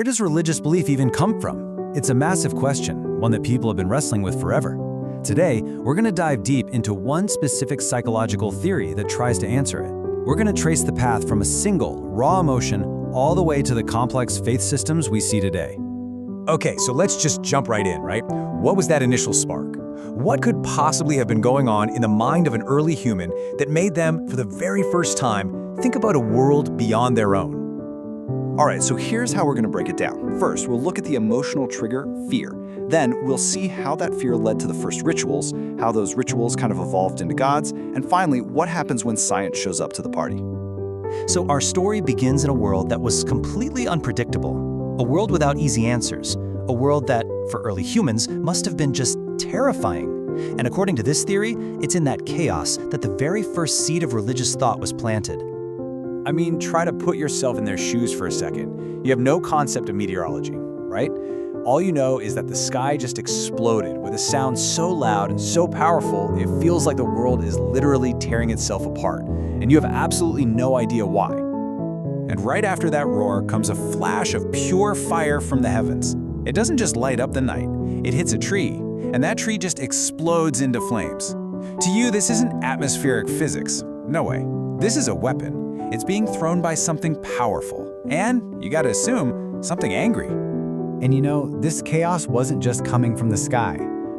where does religious belief even come from? It's a massive question, one that people have been wrestling with forever. Today, we're going to dive deep into one specific psychological theory that tries to answer it. We're going to trace the path from a single, raw emotion all the way to the complex faith systems we see today. Okay, so let's just jump right in, right? What was that initial spark? What could possibly have been going on in the mind of an early human that made them, for the very first time, think about a world beyond their own? All right, so here's how we're going to break it down. First, we'll look at the emotional trigger, fear. Then, we'll see how that fear led to the first rituals, how those rituals kind of evolved into gods, and finally, what happens when science shows up to the party. So our story begins in a world that was completely unpredictable, a world without easy answers, a world that, for early humans, must have been just terrifying. And according to this theory, it's in that chaos that the very first seed of religious thought was planted. I mean, try to put yourself in their shoes for a second. You have no concept of meteorology, right? All you know is that the sky just exploded with a sound so loud and so powerful, it feels like the world is literally tearing itself apart, and you have absolutely no idea why. And right after that roar comes a flash of pure fire from the heavens. It doesn't just light up the night, it hits a tree, and that tree just explodes into flames. To you, this isn't atmospheric physics. No way. This is a weapon. It's being thrown by something powerful, and, you gotta assume, something angry. And you know, this chaos wasn't just coming from the sky.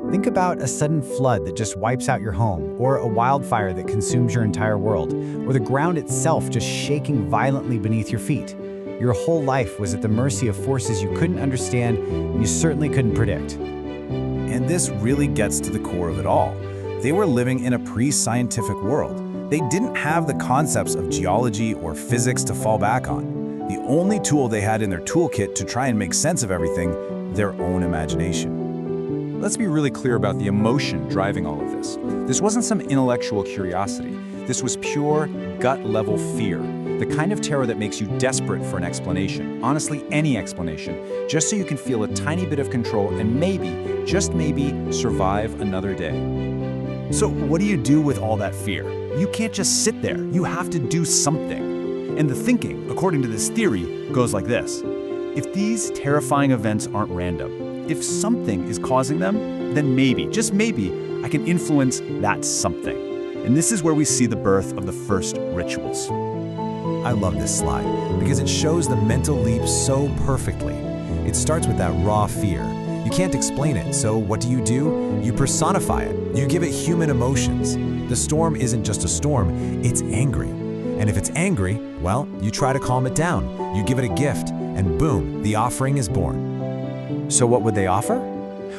Think about a sudden flood that just wipes out your home, or a wildfire that consumes your entire world, or the ground itself just shaking violently beneath your feet. Your whole life was at the mercy of forces you couldn't understand and you certainly couldn't predict. And this really gets to the core of it all. They were living in a pre-scientific world. They didn't have the concepts of geology or physics to fall back on. The only tool they had in their toolkit to try and make sense of everything, their own imagination. Let's be really clear about the emotion driving all of this. This wasn't some intellectual curiosity. This was pure, gut-level fear. The kind of terror that makes you desperate for an explanation, honestly any explanation, just so you can feel a tiny bit of control and maybe, just maybe, survive another day. So what do you do with all that fear? You can't just sit there. You have to do something. And the thinking, according to this theory, goes like this. If these terrifying events aren't random, if something is causing them, then maybe, just maybe, I can influence that something. And this is where we see the birth of the first rituals. I love this slide because it shows the mental leap so perfectly. It starts with that raw fear. You can't explain it, so what do? You personify it. You give it human emotions. The storm isn't just a storm, it's angry. And if it's angry, well, you try to calm it down. You give it a gift, and boom, the offering is born. So what would they offer?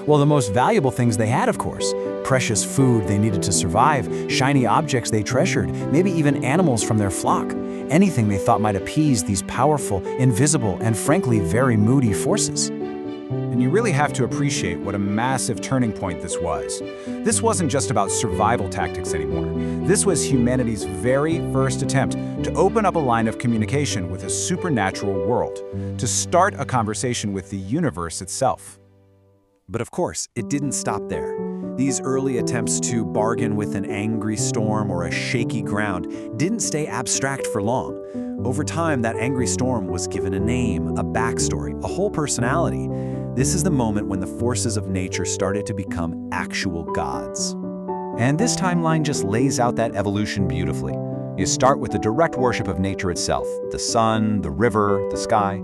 Well, the most valuable things they had, of course. Precious food they needed to survive, shiny objects they treasured, maybe even animals from their flock. Anything they thought might appease these powerful, invisible, and frankly very moody forces. And you really have to appreciate what a massive turning point this was. This wasn't just about survival tactics anymore. This was humanity's very first attempt to open up a line of communication with a supernatural world, to start a conversation with the universe itself. But of course, it didn't stop there. These early attempts to bargain with an angry storm or a shaky ground didn't stay abstract for long. Over time, that angry storm was given a name, a backstory, a whole personality. This is the moment when the forces of nature started to become actual gods. And this timeline just lays out that evolution beautifully. You start with the direct worship of nature itself, the sun, the river, the sky.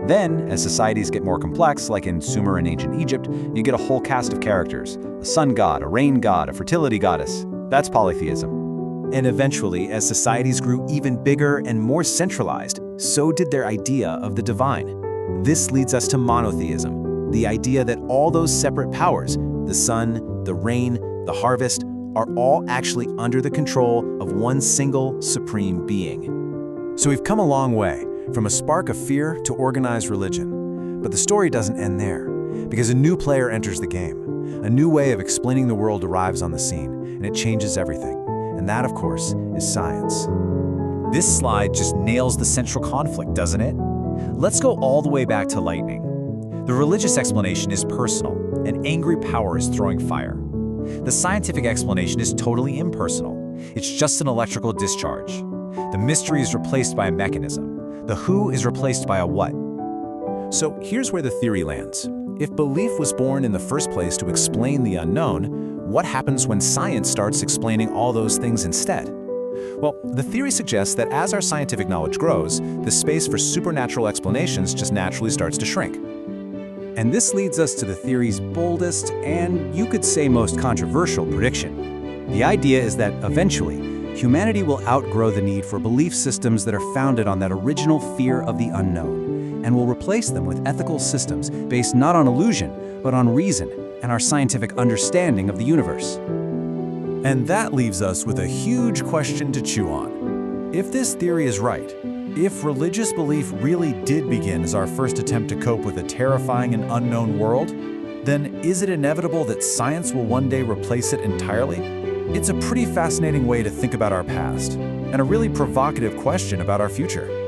Then, as societies get more complex, like in Sumer and ancient Egypt, you get a whole cast of characters. A sun god, a rain god, a fertility goddess. That's polytheism. And eventually, as societies grew even bigger and more centralized, so did their idea of the divine. This leads us to monotheism, the idea that all those separate powers, the sun, the rain, the harvest, are all actually under the control of one single supreme being. So we've come a long way, from a spark of fear to organized religion. But the story doesn't end there, because a new player enters the game. A new way of explaining the world arrives on the scene, and it changes everything. And that, of course, is science. This slide just nails the central conflict, doesn't it? Let's go all the way back to lightning. The religious explanation is personal. An angry power is throwing fire. The scientific explanation is totally impersonal. It's just an electrical discharge. The mystery is replaced by a mechanism. The who is replaced by a what. So here's where the theory lands. If belief was born in the first place to explain the unknown, what happens when science starts explaining all those things instead? Well, the theory suggests that as our scientific knowledge grows, the space for supernatural explanations just naturally starts to shrink. And this leads us to the theory's boldest and, you could say, most controversial prediction. The idea is that eventually, humanity will outgrow the need for belief systems that are founded on that original fear of the unknown, and will replace them with ethical systems based not on illusion, but on reason and our scientific understanding of the universe. And that leaves us with a huge question to chew on. If this theory is right, if religious belief really did begin as our first attempt to cope with a terrifying and unknown world, then is it inevitable that science will one day replace it entirely? It's a pretty fascinating way to think about our past, and a really provocative question about our future.